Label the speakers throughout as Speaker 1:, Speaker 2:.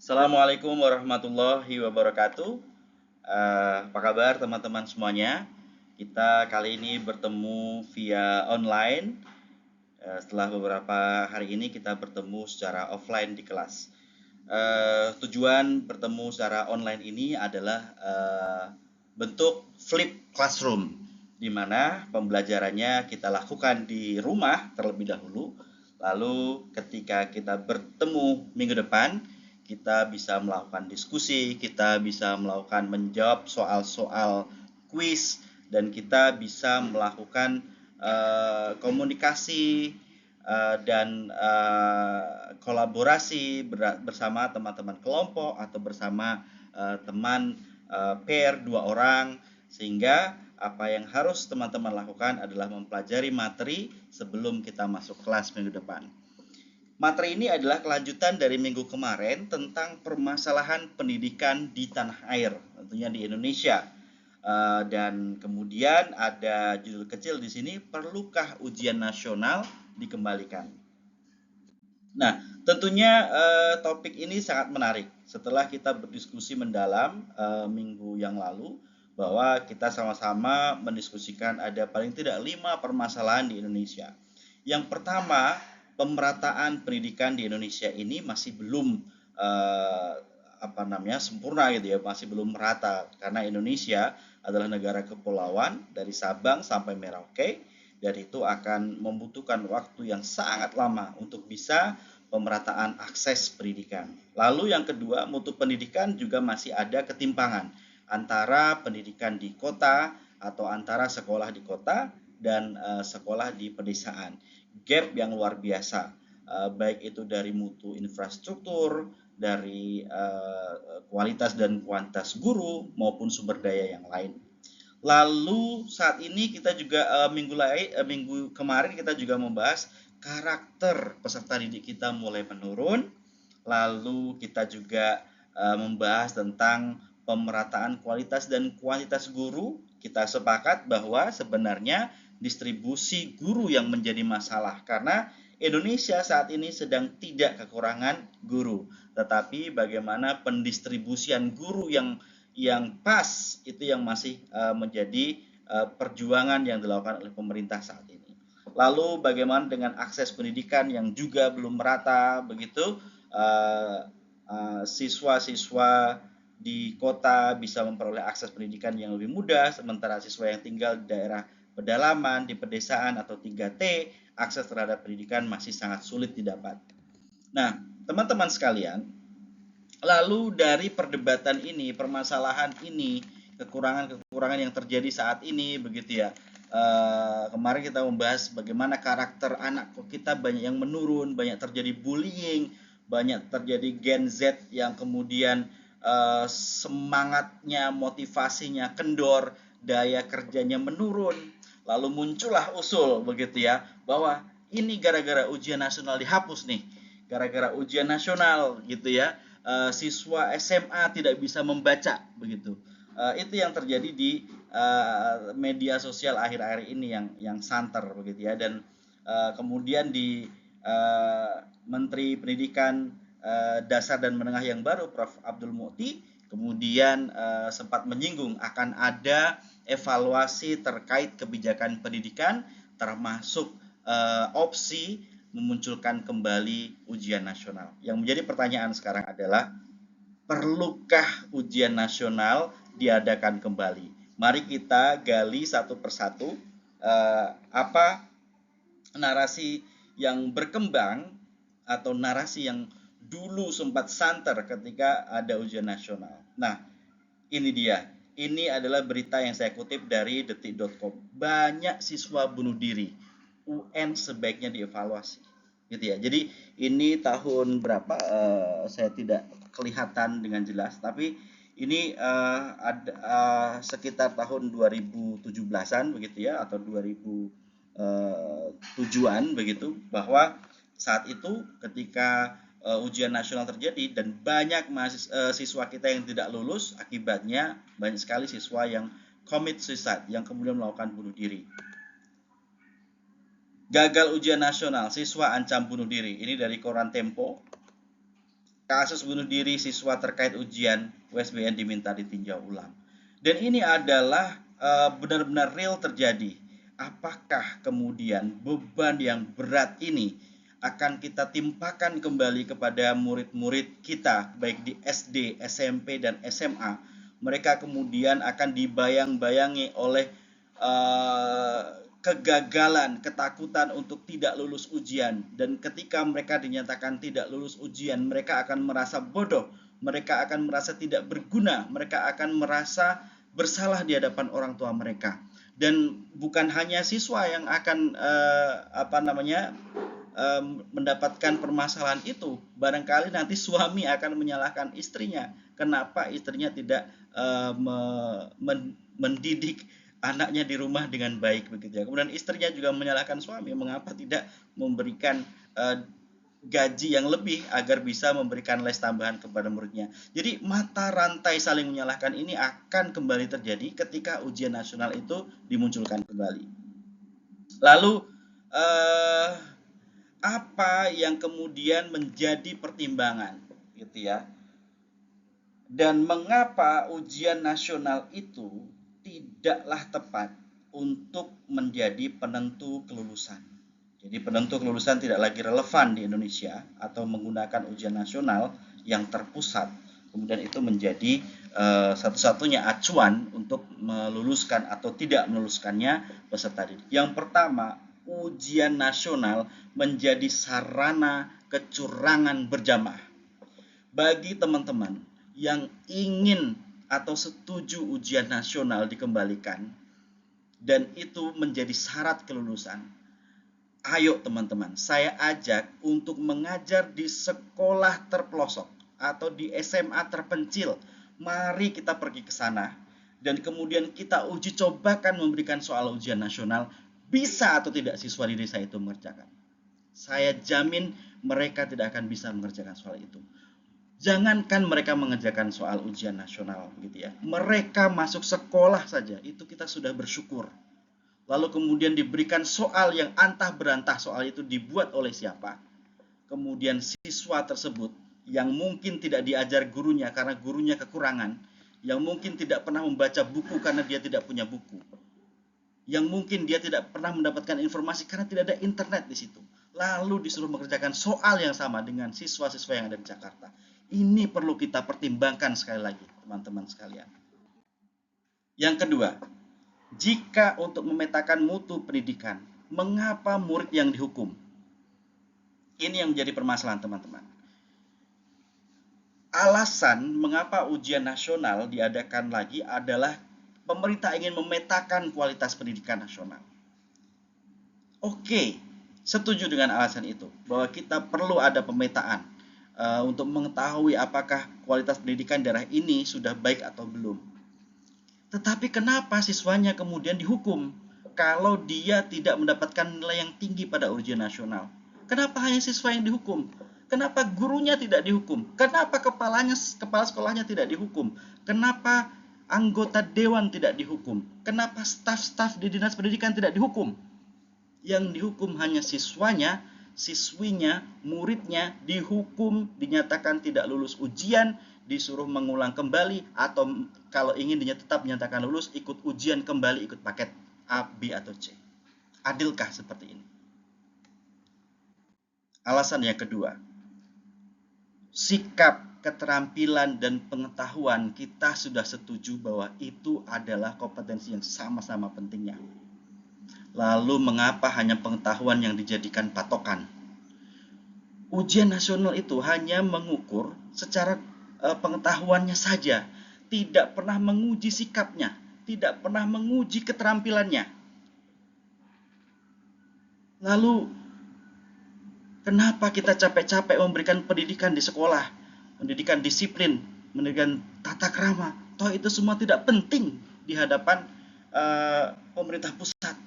Speaker 1: Assalamualaikum warahmatullahi wabarakatuh. Apa kabar teman-teman semuanya? Kita kali ini bertemu via online. Setelah beberapa hari ini kita bertemu secara offline di kelas. Tujuan bertemu secara online ini adalah bentuk flip classroom, di mana pembelajarannya kita lakukan di rumah terlebih dahulu. Lalu ketika kita bertemu minggu depan, kita bisa melakukan diskusi, kita bisa melakukan menjawab soal-soal kuis, dan kita bisa melakukan komunikasi dan kolaborasi bersama teman-teman kelompok atau bersama teman pair 2 orang, sehingga apa yang harus teman-teman lakukan adalah mempelajari materi sebelum kita masuk kelas minggu depan. Materi ini adalah kelanjutan dari minggu kemarin tentang permasalahan pendidikan di tanah air, tentunya di Indonesia. Dan kemudian ada judul kecil di sini, perlukah ujian nasional dikembalikan? Nah, tentunya topik ini sangat menarik. Setelah kita berdiskusi mendalam minggu yang lalu, bahwa kita sama-sama mendiskusikan ada paling tidak 5 permasalahan di Indonesia. Yang pertama, pemerataan pendidikan di Indonesia ini masih belum sempurna gitu ya, masih belum merata, karena Indonesia adalah negara kepulauan dari Sabang sampai Merauke, dan itu akan membutuhkan waktu yang sangat lama untuk bisa pemerataan akses pendidikan. Lalu yang kedua, mutu pendidikan juga masih ada ketimpangan antara pendidikan di kota atau antara sekolah di kota dan sekolah di pedesaan. Gap yang luar biasa, baik itu dari mutu infrastruktur, dari kualitas dan kuantitas guru maupun sumber daya yang lain. Lalu saat ini kita juga minggu kemarin kita juga membahas karakter peserta didik kita mulai menurun. Lalu kita juga membahas tentang pemerataan kualitas dan kuantitas guru. Kita sepakat bahwa sebenarnya distribusi guru yang menjadi masalah, karena Indonesia saat ini sedang tidak kekurangan guru, tetapi bagaimana pendistribusian guru yang pas itu yang masih menjadi perjuangan yang dilakukan oleh pemerintah saat ini. Lalu bagaimana dengan akses pendidikan yang juga belum merata begitu, siswa-siswa di kota bisa memperoleh akses pendidikan yang lebih mudah, sementara siswa yang tinggal di daerah pedalaman, di pedesaan atau 3T, akses terhadap pendidikan masih sangat sulit didapat. Nah, teman-teman sekalian, lalu dari perdebatan ini, permasalahan ini, kekurangan-kekurangan yang terjadi saat ini begitu ya. Kemarin kita membahas bagaimana karakter anak kita banyak yang menurun, banyak terjadi bullying, banyak terjadi Gen Z yang kemudian semangatnya, motivasinya kendor, daya kerjanya menurun. Lalu muncullah usul begitu ya, bahwa ini gara-gara ujian nasional dihapus nih, gara-gara ujian nasional gitu ya, siswa SMA tidak bisa membaca begitu. Itu yang terjadi di media sosial akhir-akhir ini yang santer begitu ya. Dan kemudian di Menteri Pendidikan Dasar dan Menengah yang baru, Prof. Abdul Muti, kemudian sempat menyinggung akan ada evaluasi terkait kebijakan pendidikan, termasuk opsi memunculkan kembali ujian nasional. Yang menjadi pertanyaan sekarang adalah, perlukah ujian nasional diadakan kembali? Mari kita gali satu persatu apa narasi yang berkembang atau narasi yang dulu sempat santer ketika ada ujian nasional. Nah, ini dia. Ini adalah berita yang saya kutip dari detik.com. Banyak siswa bunuh diri. UN sebaiknya dievaluasi. Gitu ya. Jadi ini tahun berapa? Saya tidak kelihatan dengan jelas, tapi ini ada sekitar tahun 2017-an begitu ya, atau 2007-an begitu, bahwa saat itu ketika ujian nasional terjadi dan banyak siswa kita yang tidak lulus, akibatnya banyak sekali siswa yang commit suicide, yang kemudian melakukan bunuh diri. Gagal ujian nasional, siswa ancam bunuh diri. Ini dari koran Tempo. kasus bunuh diri siswa terkait ujian USBN diminta ditinjau ulang. Dan ini adalah benar-benar real terjadi. Apakah kemudian beban yang berat ini akan kita timpakan kembali kepada murid-murid kita, baik di SD, SMP, dan SMA? Mereka kemudian akan dibayang-bayangi oleh kegagalan, ketakutan untuk tidak lulus ujian. Dan ketika mereka dinyatakan tidak lulus ujian, mereka akan merasa bodoh, mereka akan merasa tidak berguna, mereka akan merasa bersalah di hadapan orang tua mereka. Dan bukan hanya siswa yang akan mendapatkan permasalahan itu, barangkali nanti suami akan menyalahkan istrinya. Kenapa istrinya tidak mendidik anaknya di rumah dengan baik, begitu ya. Kemudian istrinya juga menyalahkan suami, mengapa tidak memberikan gaji yang lebih agar bisa memberikan les tambahan kepada muridnya. Jadi mata rantai saling menyalahkan ini akan kembali terjadi ketika ujian nasional itu dimunculkan kembali. Lalu apa yang kemudian menjadi pertimbangan, gitu ya? Dan mengapa ujian nasional itu tidaklah tepat untuk menjadi penentu kelulusan? Jadi penentu kelulusan tidak lagi relevan di Indonesia atau menggunakan ujian nasional yang terpusat. Kemudian itu menjadi satu-satunya acuan untuk meluluskan atau tidak meluluskannya peserta didik. Yang pertama, ujian nasional menjadi sarana kecurangan berjamaah. Bagi teman-teman yang ingin atau setuju ujian nasional dikembalikan dan itu menjadi syarat kelulusan, ayo teman-teman, saya ajak untuk mengajar di sekolah terpelosok atau di SMA terpencil. Mari kita pergi ke sana dan kemudian kita uji cobakan memberikan soal ujian nasional. Bisa atau tidak siswa di desa itu mengerjakan? Saya jamin mereka tidak akan bisa mengerjakan soal itu. Jangankan mereka mengerjakan soal ujian nasional, gitu ya. Mereka masuk sekolah saja, itu kita sudah bersyukur. Lalu kemudian diberikan soal yang antah berantah, soal itu dibuat oleh siapa. Kemudian siswa tersebut yang mungkin tidak diajar gurunya karena gurunya kekurangan, yang mungkin tidak pernah membaca buku karena dia tidak punya buku, yang mungkin dia tidak pernah mendapatkan informasi karena tidak ada internet di situ, lalu disuruh mengerjakan soal yang sama dengan siswa-siswa yang ada di Jakarta. Ini perlu kita pertimbangkan sekali lagi, teman-teman sekalian. Yang kedua, jika untuk memetakan mutu pendidikan, mengapa murid yang dihukum? Ini yang menjadi permasalahan, teman-teman. Alasan mengapa ujian nasional diadakan lagi adalah pemerintah ingin memetakan kualitas pendidikan nasional. Oke, setuju dengan alasan itu, bahwa kita perlu ada pemetaan untuk mengetahui apakah kualitas pendidikan daerah ini sudah baik atau belum. Tetapi kenapa siswanya kemudian dihukum kalau dia tidak mendapatkan nilai yang tinggi pada ujian nasional? Kenapa hanya siswa yang dihukum? Kenapa gurunya tidak dihukum? Kenapa kepala sekolahnya tidak dihukum? Kenapa anggota dewan tidak dihukum? Kenapa staf-staf di dinas pendidikan tidak dihukum? Yang dihukum hanya siswanya, siswinya, muridnya dihukum, dinyatakan tidak lulus ujian, disuruh mengulang kembali, atau kalau ingin tetap dinyatakan lulus, ikut ujian kembali, ikut paket A, B, atau C. Adilkah seperti ini? Alasan yang kedua, sikap, keterampilan, dan pengetahuan kita sudah setuju bahwa itu adalah kompetensi yang sama-sama pentingnya. Lalu mengapa hanya pengetahuan yang dijadikan patokan? Ujian nasional itu hanya mengukur secara pengetahuannya saja, tidak pernah menguji sikapnya, tidak pernah menguji keterampilannya. Lalu kenapa kita capek-capek memberikan pendidikan di sekolah, pendidikan disiplin, pendidikan tata krama? Toh itu semua tidak penting di hadapan pemerintah pusat.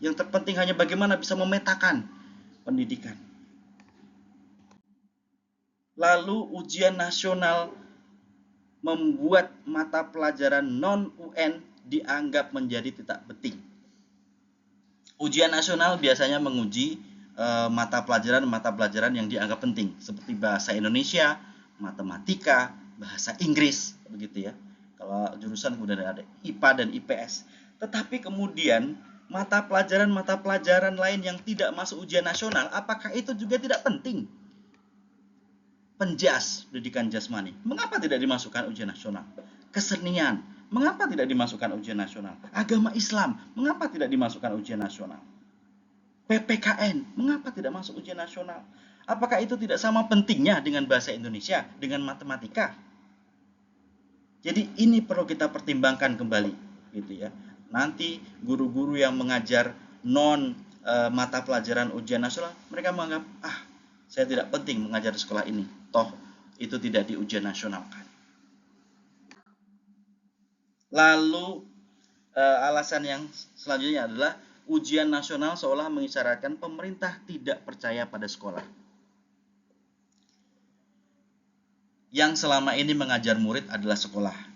Speaker 1: Yang terpenting hanya bagaimana bisa memetakan pendidikan. Lalu ujian nasional membuat mata pelajaran non-UN dianggap menjadi tidak penting. Ujian nasional biasanya menguji mata pelajaran yang dianggap penting, seperti bahasa Indonesia, matematika, bahasa Inggris, begitu ya. Kalau jurusan kemudian ada IPA dan IPS. Tetapi kemudian mata pelajaran lain yang tidak masuk ujian nasional, apakah itu juga tidak penting? Penjas, pendidikan jasmani, mengapa tidak dimasukkan ujian nasional? Kesenian, mengapa tidak dimasukkan ujian nasional? Agama Islam, mengapa tidak dimasukkan ujian nasional? PPKN, mengapa tidak masuk ujian nasional? Apakah itu tidak sama pentingnya dengan bahasa Indonesia, dengan matematika? Jadi ini perlu kita pertimbangkan kembali, gitu ya. Nanti guru-guru yang mengajar non mata pelajaran ujian nasional, mereka menganggap, saya tidak penting mengajar di sekolah ini, toh itu tidak di ujian nasionalkan. Lalu alasan yang selanjutnya adalah ujian nasional seolah mengisyaratkan pemerintah tidak percaya pada sekolah. Yang selama ini mengajar murid adalah sekolah.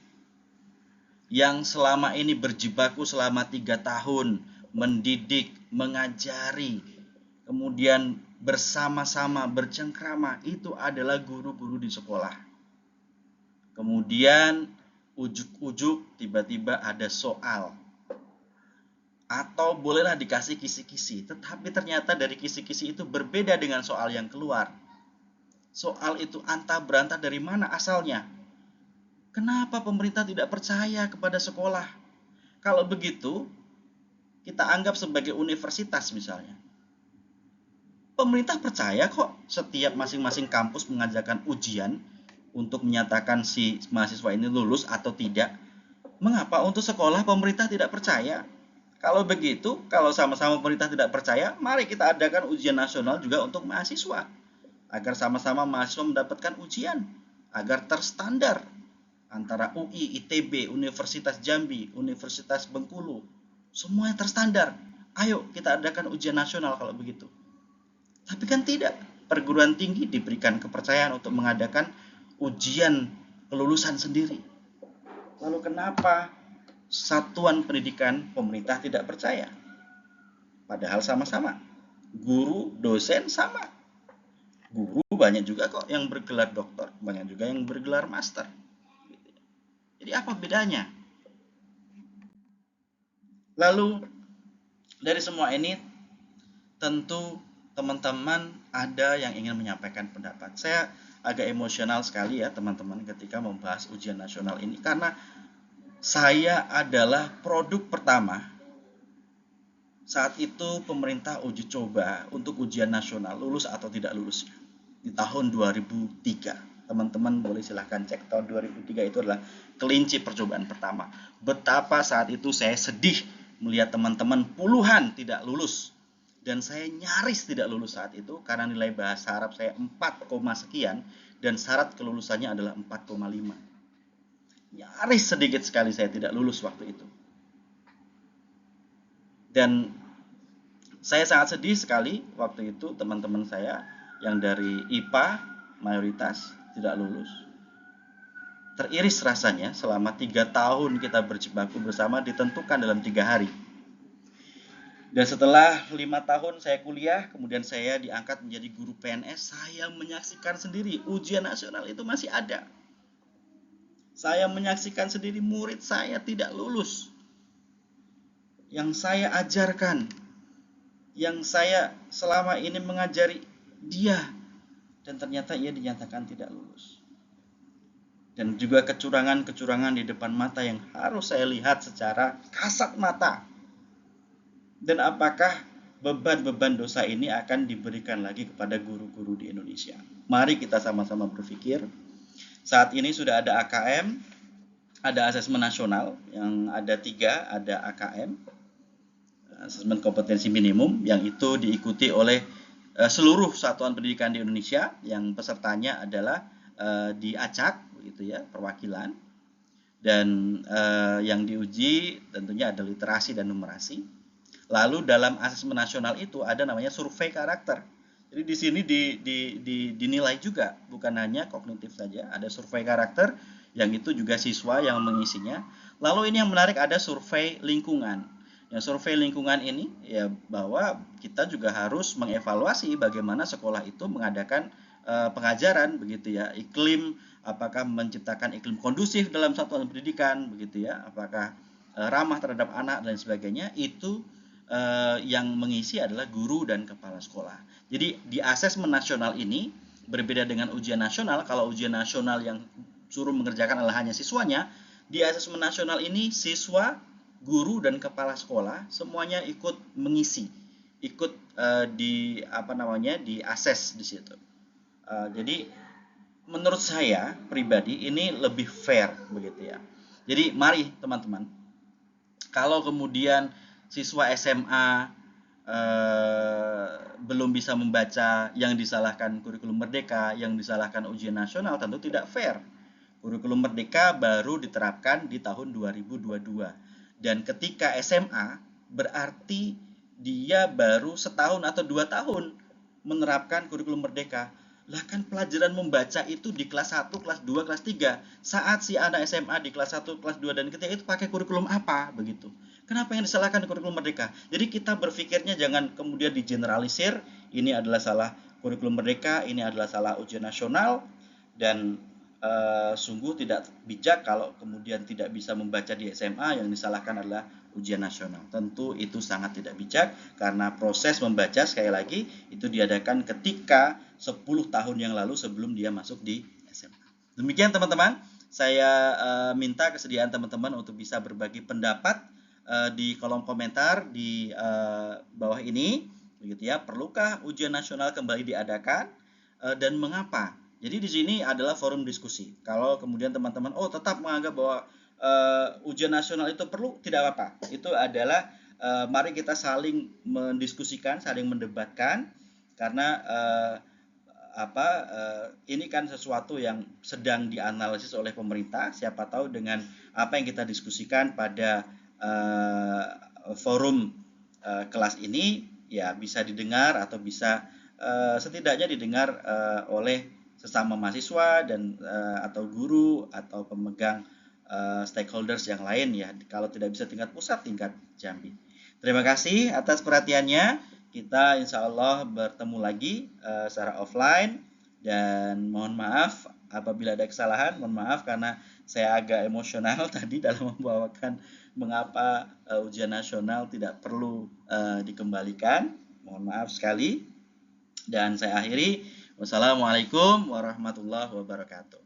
Speaker 1: Yang selama ini berjibaku selama 3 tahun, mendidik, mengajari, kemudian bersama-sama bercengkrama, itu adalah guru-guru di sekolah. Kemudian ujuk-ujuk tiba-tiba ada soal. Atau bolehlah dikasih kisi-kisi, tetapi ternyata dari kisi-kisi itu berbeda dengan soal yang keluar. Soal itu antah berantah dari mana asalnya? Kenapa pemerintah tidak percaya kepada sekolah? Kalau begitu, kita anggap sebagai universitas misalnya. Pemerintah percaya kok setiap masing-masing kampus mengajarkan ujian untuk menyatakan si mahasiswa ini lulus atau tidak. Mengapa untuk sekolah pemerintah tidak percaya? Kalau begitu, kalau sama-sama pemerintah tidak percaya, mari kita adakan ujian nasional juga untuk mahasiswa. Agar sama-sama mahasiswa mendapatkan ujian. Agar terstandar antara UI, ITB, Universitas Jambi, Universitas Bengkulu. Semuanya terstandar. Ayo kita adakan ujian nasional kalau begitu. Tapi kan tidak. Perguruan tinggi diberikan kepercayaan untuk mengadakan ujian kelulusan sendiri. Lalu kenapa satuan pendidikan pemerintah tidak percaya? Padahal sama-sama. Guru, dosen sama. Guru banyak juga kok yang bergelar doktor, banyak juga yang bergelar master. Jadi apa bedanya? Lalu dari semua ini tentu teman-teman ada yang ingin menyampaikan pendapat. Saya agak emosional sekali ya teman-teman ketika membahas ujian nasional ini, karena saya adalah produk pertama saat itu pemerintah uji coba untuk ujian nasional lulus atau tidak lulusnya di tahun 2003. Teman-teman boleh silahkan cek, tahun 2003 itu adalah kelinci percobaan pertama. Betapa saat itu saya sedih melihat teman-teman puluhan tidak lulus. Dan saya nyaris tidak lulus saat itu karena nilai bahasa Arab saya 4, sekian dan syarat kelulusannya adalah 4,5. Nyaris sedikit sekali saya tidak lulus waktu itu. Dan saya sangat sedih sekali waktu itu teman-teman saya yang dari IPA mayoritas tidak lulus. Teriris rasanya selama 3 tahun kita berjibaku bersama ditentukan dalam 3 hari. Dan setelah 5 tahun saya kuliah, kemudian saya diangkat menjadi guru PNS, saya menyaksikan sendiri ujian nasional itu masih ada. Saya menyaksikan sendiri murid saya tidak lulus. Yang saya ajarkan, yang saya selama ini mengajari dia, dan ternyata ia dinyatakan tidak lulus. Dan juga kecurangan-kecurangan di depan mata yang harus saya lihat secara kasat mata. Dan apakah beban-beban dosa ini akan diberikan lagi kepada guru-guru di Indonesia? Mari kita sama-sama berpikir. Saat ini sudah ada AKM, ada asesmen nasional yang ada 3, ada AKM, asesmen kompetensi minimum, yang itu diikuti oleh seluruh satuan pendidikan di Indonesia, yang pesertanya adalah diacak, begitu ya, perwakilan, dan yang diuji tentunya ada literasi dan numerasi. Lalu dalam asesmen nasional itu ada namanya survei karakter. Jadi di sini dinilai juga, bukan hanya kognitif saja, ada survei karakter yang itu juga siswa yang mengisinya. Lalu ini yang menarik, ada survei lingkungan. Yang survei lingkungan ini ya bahwa kita juga harus mengevaluasi bagaimana sekolah itu mengadakan pengajaran begitu ya, iklim, apakah menciptakan iklim kondusif dalam satuan pendidikan begitu ya, apakah ramah terhadap anak dan sebagainya, itu yang mengisi adalah guru dan kepala sekolah. Jadi di asesmen nasional ini berbeda dengan ujian nasional. Kalau ujian nasional yang suruh mengerjakan adalah hanya siswanya, di asesmen nasional ini siswa, guru dan kepala sekolah semuanya ikut mengisi, ikut di diases di situ. Jadi menurut saya pribadi ini lebih fair begitu ya. Jadi mari teman-teman, kalau kemudian siswa SMA belum bisa membaca, yang disalahkan kurikulum merdeka, yang disalahkan ujian nasional, tentu tidak fair. Kurikulum merdeka baru diterapkan di tahun 2022. Dan ketika SMA berarti dia baru setahun atau 2 tahun menerapkan kurikulum merdeka. Lah kan pelajaran membaca itu di kelas 1, kelas 2, kelas 3. Saat si anak SMA di kelas 1, kelas 2, dan ketiga itu pakai kurikulum apa begitu. Kenapa yang disalahkan kurikulum merdeka? Jadi kita berpikirnya jangan kemudian digeneralisir, ini adalah salah kurikulum merdeka, ini adalah salah ujian nasional, dan sungguh tidak bijak kalau kemudian tidak bisa membaca di SMA yang disalahkan adalah ujian nasional. Tentu itu sangat tidak bijak karena proses membaca sekali lagi itu diadakan ketika 10 tahun yang lalu sebelum dia masuk di SMA. Demikian teman-teman, saya minta kesediaan teman-teman untuk bisa berbagi pendapat di kolom komentar di bawah ini, begitu ya. Perlukah ujian nasional kembali diadakan dan mengapa? Jadi di sini adalah forum diskusi. Kalau kemudian teman-teman tetap menganggap bahwa ujian nasional itu perlu, tidak apa-apa. Itu adalah mari kita saling mendiskusikan, saling mendebatkan, karena ini kan sesuatu yang sedang dianalisis oleh pemerintah. Siapa tahu dengan apa yang kita diskusikan pada forum kelas ini ya bisa didengar atau bisa setidaknya didengar oleh sesama mahasiswa dan atau guru atau pemegang stakeholders yang lain ya, kalau tidak bisa tingkat pusat, tingkat Jambi. Terima kasih atas perhatiannya. Kita insya Allah bertemu lagi secara offline, dan mohon maaf apabila ada kesalahan. Mohon maaf karena saya agak emosional tadi dalam membawakan mengapa ujian nasional tidak perlu dikembalikan. Mohon maaf sekali, dan saya akhiri. Wassalamualaikum warahmatullahi wabarakatuh.